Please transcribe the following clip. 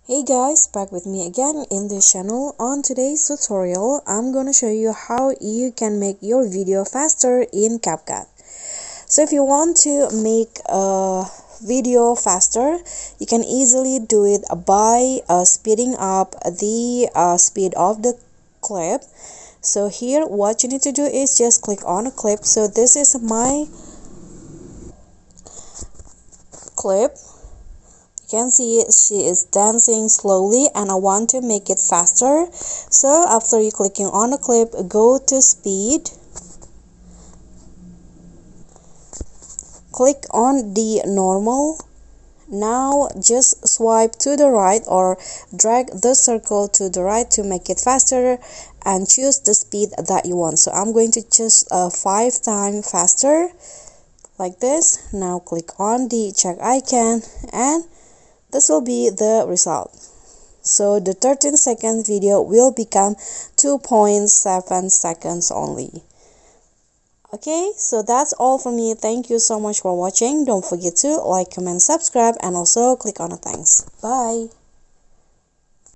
Hey guys, back with me again in this channel. On today's tutorial, I'm gonna show you how you can make your video faster in Capcut. So if you want to make a video faster, you can easily do it by speeding up the speed of the clip. So here what you need to do is just click on a clip. So this is my clip. You can see she is dancing slowly and I want to make it faster. So after you clicking on a clip, go to speed, click on the normal. Now just swipe to the right or drag the circle to the right to make it faster and choose the speed that you want. So I'm going to choose 5 times faster like this. Now click on the check icon and this will be the result. So the 13-second video will become 2.7 seconds only. Okay, so that's all from me. Thank you so much for watching. Don't forget to like, comment, subscribe, and also click on the thanks. Bye.